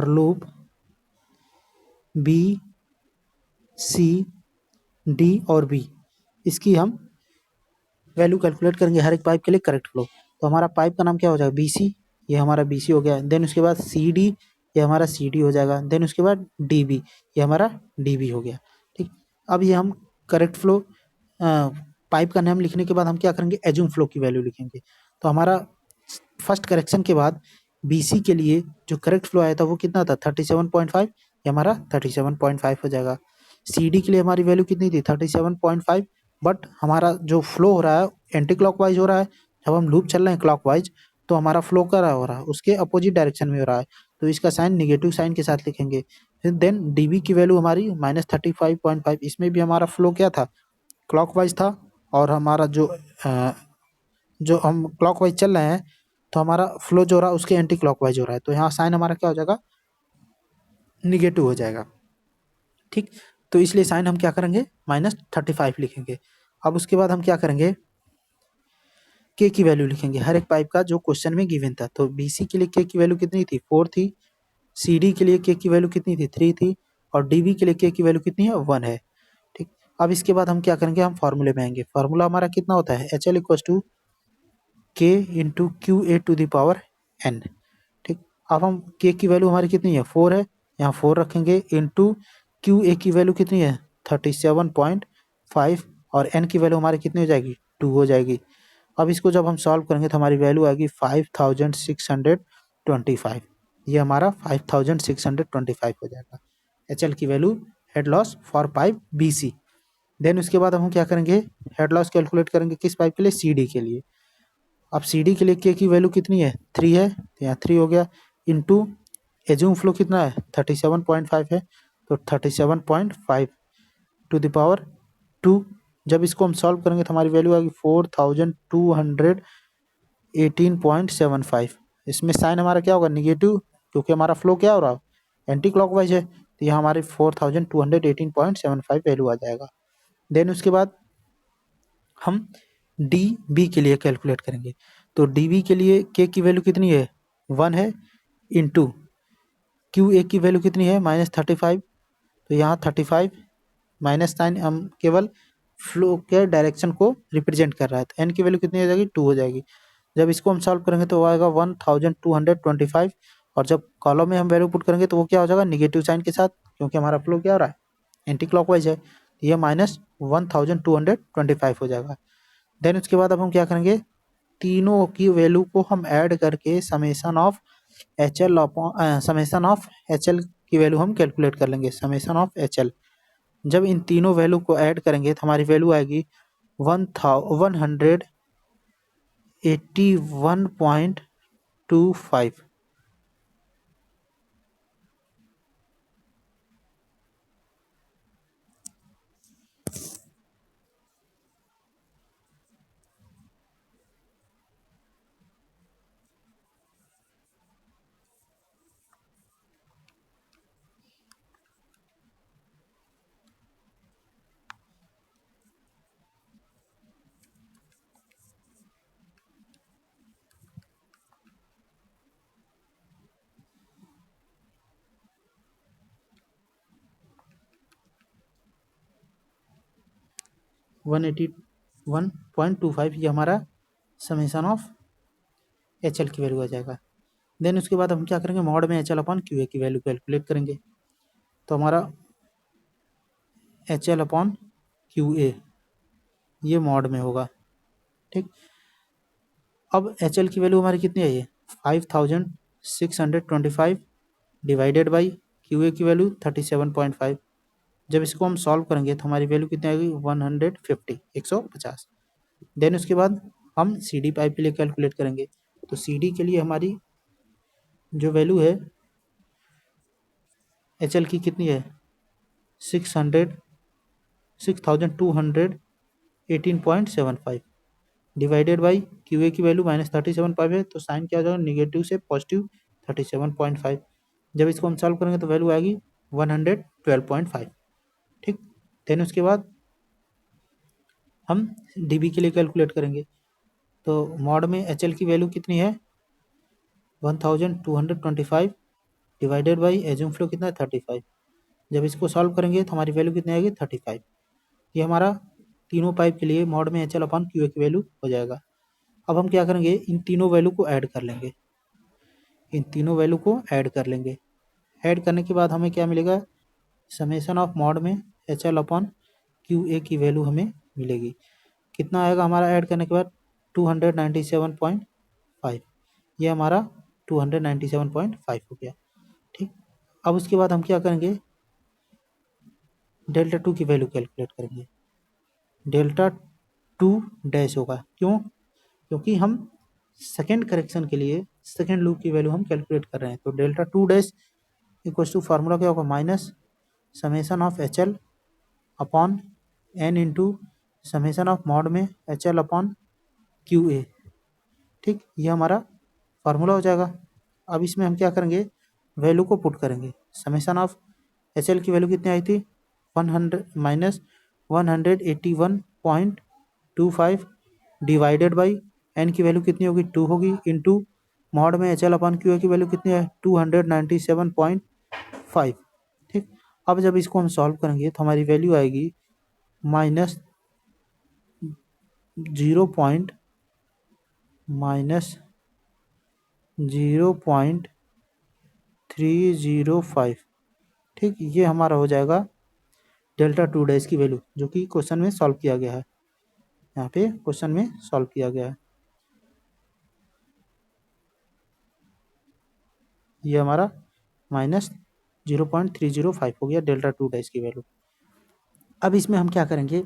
loop B C D और बी, इसकी हम वैल्यू कैलकुलेट करेंगे हर एक पाइप के लिए करेक्ट फ्लो। तो हमारा पाइप का नाम क्या हो जाएगा, बी सी, ये हमारा बी सी हो गया। देन उसके बाद सी डी, ये हमारा सी डी हो जाएगा। देन उसके बाद डी बी, ये हमारा डी बी हो गया। ठीक, अब ये हम करेक्ट फ्लो पाइप का नाम लिखने के बाद हम क्या करेंगे, एज्यूम फ्लो की वैल्यू लिखेंगे। तो हमारा फर्स्ट करेक्शन के बाद बी सी के लिए जो करेक्ट फ्लो आया था वो कितना था, 37.5, ये हमारा 37.5 हो जाएगा। सी डी के लिए हमारी वैल्यू कितनी थी, 37.5, बट हमारा जो फ्लो हो रहा है एंटी क्लॉकवाइज हो रहा है। जब हम लूप चल रहे हैं क्लॉकवाइज, तो हमारा फ्लो कर रहा हो रहा है उसके अपोजिट डायरेक्शन में हो रहा है, तो इसका साइन निगेटिव साइन के साथ लिखेंगे। फिर देन डीबी की वैल्यू हमारी -35.5, इसमें भी हमारा फ्लो क्या था, क्लॉकवाइज था। और हमारा जो हम क्लॉकवाइज चल रहे हैं, तो हमारा फ्लो जो हो रहा है उसके एंटी क्लॉकवाइज हो रहा है, तो यहाँ साइन हमारा क्या हो जाएगा, निगेटिव हो जाएगा। ठीक, तो इसलिए साइन हम क्या करेंगे, -35 लिखेंगे। अब उसके बाद हम क्या करेंगे, के की वैल्यू लिखेंगे हर एक पाइप का जो क्वेश्चन में गिवन था। तो बीसी के लिए के की वैल्यू कितनी थी, 4 थी। सी डी के लिए के की वैल्यू कितनी थी, 3 थी। और डी बी के लिए के की वैल्यू कितनी है, 1 है। ठीक, अब इसके बाद हम क्या करेंगे, हम फॉर्मूले में आएंगे। फॉर्मूला हमारा कितना होता है, H L equal to K into Q A to the power N. ठीक, अब हम के की वैल्यू हमारी कितनी है, 4 है, यहाँ 4 रखेंगे, इंटू क्यू ए की वैल्यू कितनी है, 37.5, और एन की वैल्यू हमारी कितनी हो जाएगी, 2 हो जाएगी। अब इसको जब हम सॉल्व करेंगे तो हमारी वैल्यू आएगी 5625। ये हमारा 5625 हो जाएगा एच एल की value, head loss for pipe B C. Then उसके बाद हम क्या करेंगे, हेड लॉस कैलकुलेट करेंगे किस पाइप के लिए, सी डी के लिए। अब सी डी के लिए के की वैल्यू कितनी है, 3 है, तो यहाँ 3 हो गया, इंटू एज्यूम फ्लो कितना है, 37.5 है, तो 37.5 टू द पावर 2। जब इसको हम सॉल्व करेंगे तो हमारी वैल्यू आएगी 4218.75। इसमें साइन हमारा क्या होगा, निगेटिव, क्योंकि हमारा फ्लो क्या हो रहा है, एंटी क्लॉकवाइज है, तो यहाँ हमारी 4218.75 वैल्यू आ जाएगा। देन उसके बाद हम डी बी के लिए कैलकुलेट करेंगे। तो डी बी के लिए के की वैल्यू कितनी है, 1 है, इंटू क्यू ए की वैल्यू कितनी है, -35, तो यहाँ 35 माइनस साइन हम केवल फ्लो के डायरेक्शन को रिप्रेजेंट कर रहा है, तो एन की वैल्यू कितनी हो जाएगी, 2 हो जाएगी। जब इसको हम सॉल्व करेंगे तो वो आएगा 1225, और जब कॉलम में हम वैल्यू पुट करेंगे तो वो क्या हो जाएगा, निगेटिव साइन के साथ, क्योंकि हमारा फ्लो क्या हो रहा है, एंटी क्लॉकवाइज है, तो ये -1225 हो जाएगा। देन उसके बाद अब हम क्या करेंगे, तीनों की वैल्यू को हम ऐड करके समेसन ऑफ एच एल की वैल्यू हम कैलकुलेट कर लेंगे, समेसन ऑफ एच एल। जब इन तीनों वैल्यू को ऐड करेंगे तो हमारी वैल्यू आएगी 181.25। 181.25 ये हमारा समेसन ऑफ एच एल की वैल्यू आ जाएगा। देन उसके बाद हम क्या करेंगे, मॉड में एच एल अपॉन क्यू ए की वैल्यू कैलकुलेट करेंगे। तो हमारा H L upon Q A ये मॉड में होगा। ठीक, अब एच एल की वैल्यू हमारी कितनी है, ये 5625 डिवाइडेड बाई क्यू ए की वैल्यू 37.5। जब इसको हम सॉल्व करेंगे तो हमारी वैल्यू कितनी आएगी, 150। देन उसके बाद हम सी डी पाइप के लिए कैलकुलेट करेंगे। तो सी डी के लिए हमारी जो वैल्यू है एच एल की कितनी है, 6218.75। डिवाइडेड बाई क्यू ए की वैल्यू -37.5 है, तो साइन क्या हो जाएगा, निगेटिव से पॉजिटिव 37.5। जब इसको हम सॉल्व करेंगे तो वैल्यू आएगी 112.5। ठीक, देन उसके बाद हम डीबी के लिए कैलकुलेट करेंगे। तो मॉड में एच एल की वैल्यू कितनी है, 1225 डिवाइडेड बाई एज्यूम फ्लो कितना है, 35। जब इसको सॉल्व करेंगे तो हमारी वैल्यू कितनी आएगी, 35। ये हमारा तीनों पाइप के लिए मॉड में एच एल अपॉन क्यू ए की वैल्यू हो जाएगा। अब हम क्या करेंगे, इन तीनों वैल्यू को ऐड कर लेंगे, इन तीनों वैल्यू को ऐड कर लेंगे। ऐड करने के बाद हमें क्या मिलेगा, समेशन ऑफ मॉड में एच एल अपॉन क्यू ए की वैल्यू हमें मिलेगी। कितना आएगा हमारा ऐड करने के बाद, 297.5। ये हमारा 297.5 हो गया। ठीक, अब उसके बाद हम क्या करेंगे, डेल्टा टू की वैल्यू कैलकुलेट करेंगे। डेल्टा टू डैश होगा, क्यों, क्योंकि हम सेकेंड करेक्शन के लिए सेकेंड लूप की वैल्यू हम कैलकुलेट कर रहे हैं। तो delta two dash equals to formula क्या होगा, minus summation of H L upon N into summation of mod में H L upon Q A. ठीक, ये हमारा फार्मूला हो जाएगा। अब इसमें हम क्या करेंगे, वैल्यू को पुट करेंगे। समेशन ऑफ एच एल की वैल्यू कितनी आई थी, 181.25 डिवाइडेड बाई एन की वैल्यू कितनी होगी, 2 होगी, इंटू मॉड में एच एल अपॉन क्यू ए की वैल्यू कितनी है, 297.5। ठीक, अब जब इसको हम सॉल्व करेंगे तो हमारी वैल्यू आएगी माइनस 0.305। ठीक, ये हमारा हो जाएगा डेल्टा टू डैश की वैल्यू, जो कि क्वेश्चन में सॉल्व किया गया है। यहाँ पे क्वेश्चन में सॉल्व किया गया है, ये हमारा -0.305 हो गया डेल्टा टू डैश की वैल्यू। अब इसमें हम क्या करेंगे,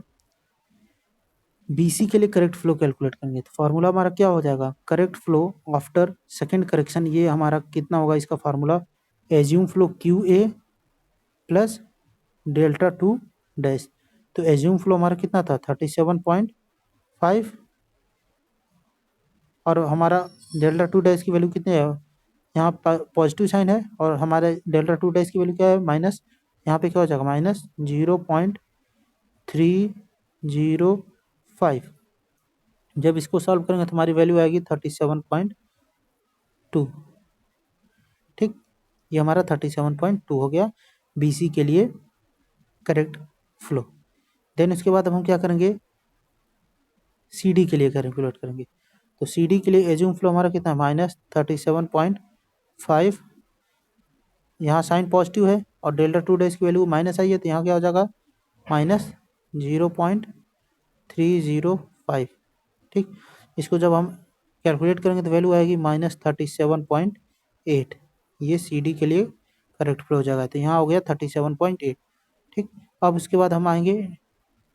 बीसी के लिए करेक्ट फ्लो कैलकुलेट करेंगे। तो फार्मूला हमारा क्या हो जाएगा, correct flow after second correction. ये हमारा कितना होगा, इसका formula assume flow Q A plus delta two dash. तो एज्यूम फ्लो हमारा कितना था, 37.5, और हमारा डेल्टा टू डैश की वैल्यू कितनी है, यहाँ पॉजिटिव साइन है, और हमारे डेल्टा टू डैश की वैल्यू क्या है, माइनस, यहाँ पे क्या हो जाएगा, -0.305। जब इसको सॉल्व करेंगे तो हमारी वैल्यू आएगी 37.2। ठीक, ये हमारा 37.2 हो गया बीसी के लिए करेक्ट फ्लो। देन उसके बाद अब हम क्या करेंगे, सीडी के लिए कैलकुलेट करेंगे। तो सीडी के लिए एज्यूम फ्लो हमारा कितना है, -37.5। यहाँ साइन पॉजिटिव है और डेल्टा टू डैश की वैल्यू माइनस आई है, तो यहाँ क्या हो जाएगा, -0.305। ठीक, इसको जब हम कैलकुलेट करेंगे तो वैल्यू आएगी -37.8। ये सीडी के लिए करेक्ट फ्लो हो जाएगा, तो यहाँ हो गया 37.8। ठीक, अब उसके बाद हम आएंगे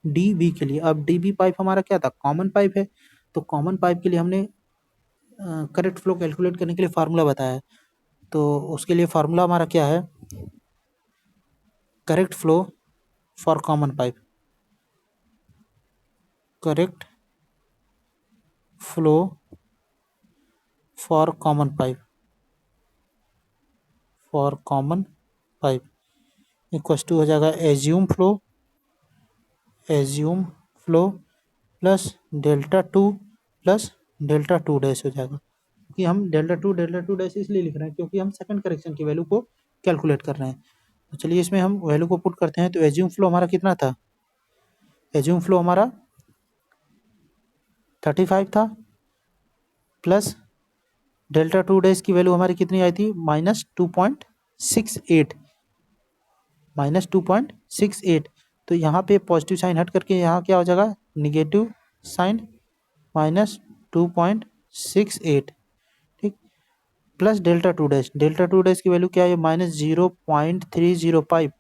डीबी के लिए। अब डीबी पाइप हमारा क्या था, कॉमन पाइप है। तो कॉमन पाइप के लिए हमने करेक्ट फ्लो कैलकुलेट करने के लिए फार्मूला बताया है। तो उसके लिए फार्मूला हमारा क्या है, correct flow for common pipe, correct flow for common pipe, for common pipe equals to हो जाएगा assumed flow plus delta two plus delta two dash हो जाएगा। क्योंकि हम डेल्टा टू डैश इसलिए लिख रहे हैं क्योंकि हम सेकंड करेक्शन की वैल्यू को कैलकुलेट कर रहे हैं। तो चलिए इसमें हम वैल्यू को पुट करते हैं। तो एज्यूम फ्लो हमारा कितना था, एज्यूम फ्लो हमारा 35 था, प्लस डेल्टा टू डैश की वैल्यू हमारी कितनी आई थी, -2.68, -2.68। तो यहाँ पे पॉजिटिव साइन हट करके यहाँ क्या हो जाएगा, निगेटिव साइन, -2.68। ठीक, प्लस डेल्टा टू डैश की वैल्यू क्या है, -0.305।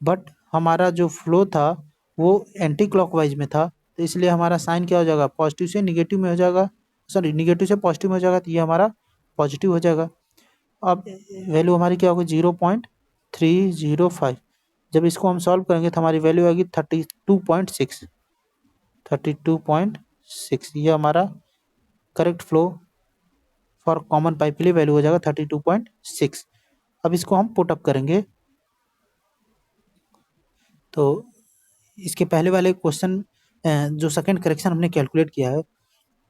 बट हमारा जो फ्लो था वो एंटी क्लॉकवाइज में था, तो इसलिए हमारा साइन क्या हो जाएगा, पॉजिटिव से निगेटिव में हो जाएगा, सॉरी निगेटिव से पॉजिटिव में हो जाएगा, तो ये हमारा पॉजिटिव हो जाएगा। अब वैल्यू हमारी क्या होगी, 0.305। जब इसको हम सॉल्व करेंगे तो हमारी वैल्यू आएगी 32.6। 32.6, ये हमारा correct flow for common pipe के लिए वैल्यू हो जाएगा 32.6। अब इसको हम पुट अप करेंगे। तो इसके पहले वाले क्वेश्चन जो सेकंड करेक्शन हमने कैलकुलेट किया है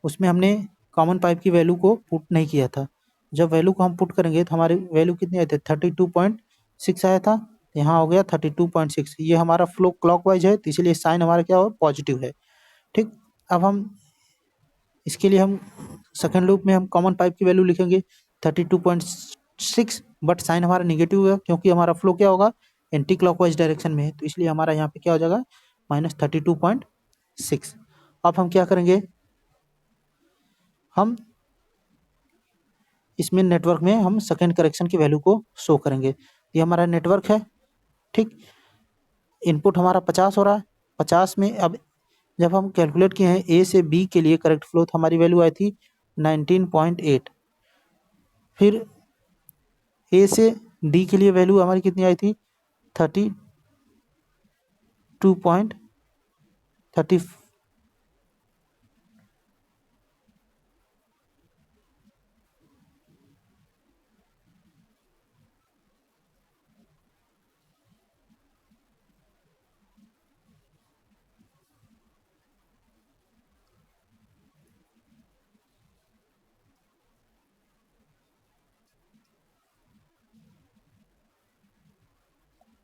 उसमें हमने कॉमन पाइप की वैल्यू को पुट नहीं किया था। जब वैल्यू को हम पुट करेंगे तो हमारी वैल्यू कितनी आई थी, 32.6 आया था। यहाँ हो गया 32.6। ये हमारा फ्लो क्लॉकवाइज है तो इसलिए साइन हमारा क्या हो, पॉजिटिव है। ठीक, अब हम इसके लिए हम सेकंड लूप में हम कॉमन पाइप की वैल्यू लिखेंगे 32.6, बट साइन हमारा निगेटिव है क्योंकि हमारा फ्लो क्या होगा, एंटी क्लॉकवाइज डायरेक्शन में है, तो इसलिए हमारा यहाँ पे क्या हो जाएगा, -32.6। अब हम क्या करेंगे, हम इसमें नेटवर्क में हम सेकंड करेक्शन की वैल्यू को शो करेंगे। ये हमारा नेटवर्क है। ठीक, इनपुट हमारा 50 हो रहा है। 50 में अब जब हम कैलकुलेट किए हैं ए से बी के लिए करेक्ट फ्लो, तो हमारी वैल्यू आई थी 19.8। फिर ए से डी के लिए वैल्यू हमारी कितनी आई थी, 32.30,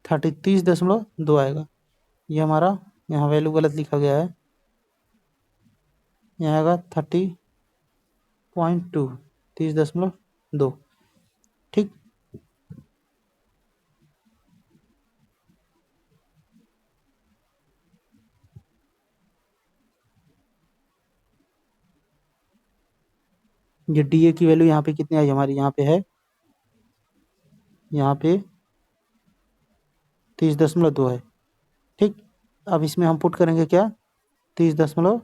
30.2 आएगा। ये हमारा यहाँ वैल्यू गलत लिखा गया है, यहाँ आएगा 30.2, 30.2। ठीक, ये डी ए की वैल्यू यहाँ पे कितनी आई हमारी, यहाँ पे है, यहाँ पे 30.2 है। ठीक, अब इसमें हम पुट करेंगे क्या, 30.2।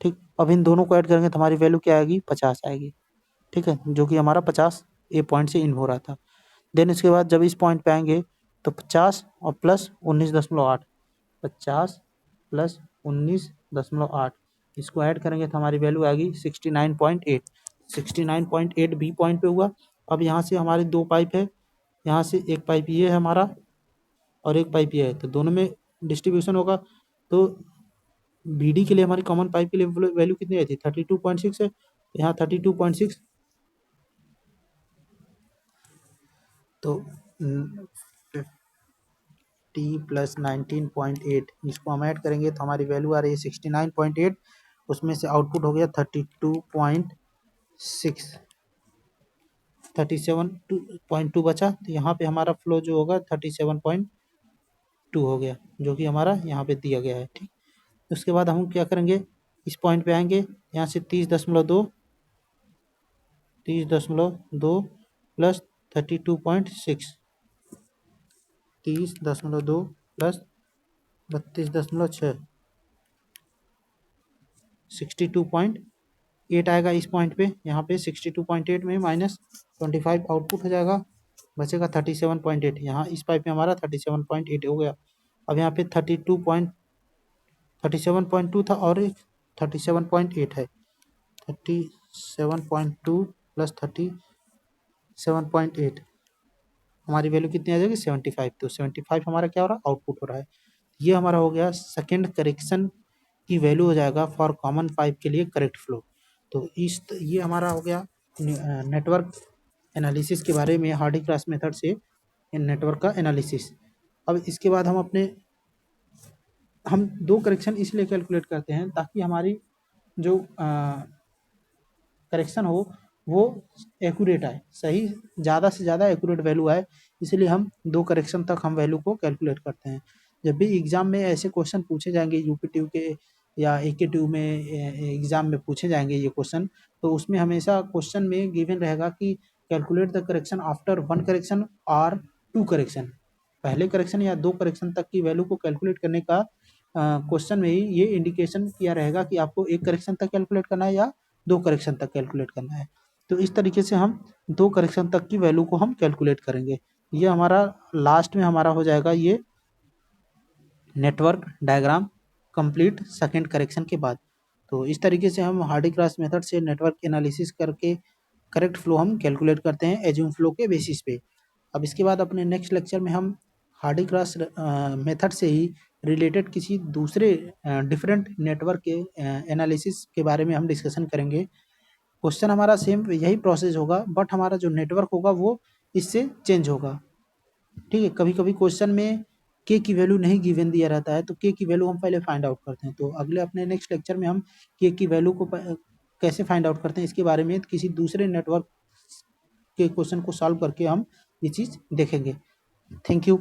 ठीक, अब इन दोनों को ऐड करेंगे तो हमारी वैल्यू क्या आएगी, 50 आएगी। ठीक है, जो कि हमारा 50 ए पॉइंट से इन हो रहा था। देन इसके बाद जब इस पॉइंट पे आएंगे तो 50 और प्लस 19.8, 50 प्लस 19.8, इसको ऐड करेंगे तो हमारी वैल्यू आएगी 69.8। 69.8 बी पॉइंट पे हुआ। अब यहाँ से हमारी दो पाइप है, यहाँ से एक पाइप ये है हमारा और एक पाइप ये है, तो दोनों में डिस्ट्रीब्यूशन होगा। तो बी डी के लिए हमारी कॉमन पाइप के लिए वैल्यू कितनी आई थी, 32.6 है, यहाँ 32.6, तो टी प्लस 19.8, इसको हम ऐड करेंगे तो हमारी वैल्यू आ रही है 69.8। उसमें से आउटपुट हो गया 32.6, 37.2 बचा, तो यहाँ पे हमारा फ्लो जो होगा 37.2 हो गया, जो कि हमारा यहाँ पे दिया गया है। ठीक, उसके बाद हम क्या करेंगे, इस पॉइंट पे आएंगे, यहाँ से 30.2 प्लस 32.6, 30.2 प्लस 32.6, 62.8 आएगा इस पॉइंट पे। यहाँ पे 62.8 में -25 आउटपुट हो जाएगा, बचेगा 37.8। यहाँ इस पाइप में हमारा 37.8 हो गया। अब यहाँ पे 37.2 था और एक 37.8 है, 37.2 प्लस 37.8, हमारी वैल्यू कितनी आ जाएगी, 75। तो 75 हमारा क्या हो रहा है, आउटपुट हो रहा है। ये हमारा हो गया सेकेंड करेक्शन की वैल्यू हो जाएगा फॉर कॉमन पाइप के लिए करेक्ट फ्लो। तो ये हमारा हो गया नेटवर्क एनालिसिस के बारे में, हार्डी क्रॉस मेथड से नेटवर्क का एनालिसिस। अब इसके बाद हम दो करेक्शन इसलिए कैलकुलेट करते हैं ताकि हमारी जो करेक्शन हो वो एक्यूरेट आए, सही, ज़्यादा से ज़्यादा एक्यूरेट वैल्यू आए, इसलिए हम दो करेक्शन तक हम वैल्यू को कैलकुलेट करते हैं। जब भी एग्ज़ाम में ऐसे क्वेश्चन पूछे जाएंगे यूपीट्यू के या एकेट्यू में एग्ज़ाम में पूछे जाएंगे ये क्वेश्चन, तो उसमें हमेशा क्वेश्चन में गिवन रहेगा कि calculate the correction after 1 correction और 2 करेक्शन। पहले करेक्शन या 2 करेक्शन तक की वैल्यू को कैलकुलेट करने का क्वेश्चन में ही ये इंडिकेशन किया रहेगा कि आपको 1 करेक्शन तक कैलकुलेट करना है या 2 करेक्शन तक कैलकुलेट करना है। तो इस तरीके से हम 2 करेक्शन तक की वैल्यू को हम कैलकुलेट करेंगे। ये हमारा लास्ट में हमारा हो जाएगा ये network diagram complete second correction के बाद। तो इस तरीके से हम हार्डी क्रॉस मेथड से नेटवर्क एनालिसिस करके करेक्ट फ्लो हम कैलकुलेट करते हैं एज्यूम फ्लो के बेसिस पे। अब इसके बाद अपने नेक्स्ट लेक्चर में हम हार्डी क्रॉस मेथड से ही रिलेटेड किसी दूसरे डिफरेंट नेटवर्क के एनालिसिस के बारे में हम डिस्कशन करेंगे। क्वेश्चन हमारा सेम यही प्रोसेस होगा, बट हमारा जो नेटवर्क होगा वो इससे चेंज होगा। ठीक है, कभी कभी क्वेश्चन में के की वैल्यू नहीं गिवन दिया रहता है, तो के की वैल्यू हम पहले फाइंड आउट करते हैं। तो अगले अपने नेक्स्ट लेक्चर में हम के की वैल्यू को कैसे फाइंड आउट करते हैं इसके बारे में किसी दूसरे नेटवर्क के क्वेश्चन को सॉल्व करके हम ये चीज़ देखेंगे। Thank you.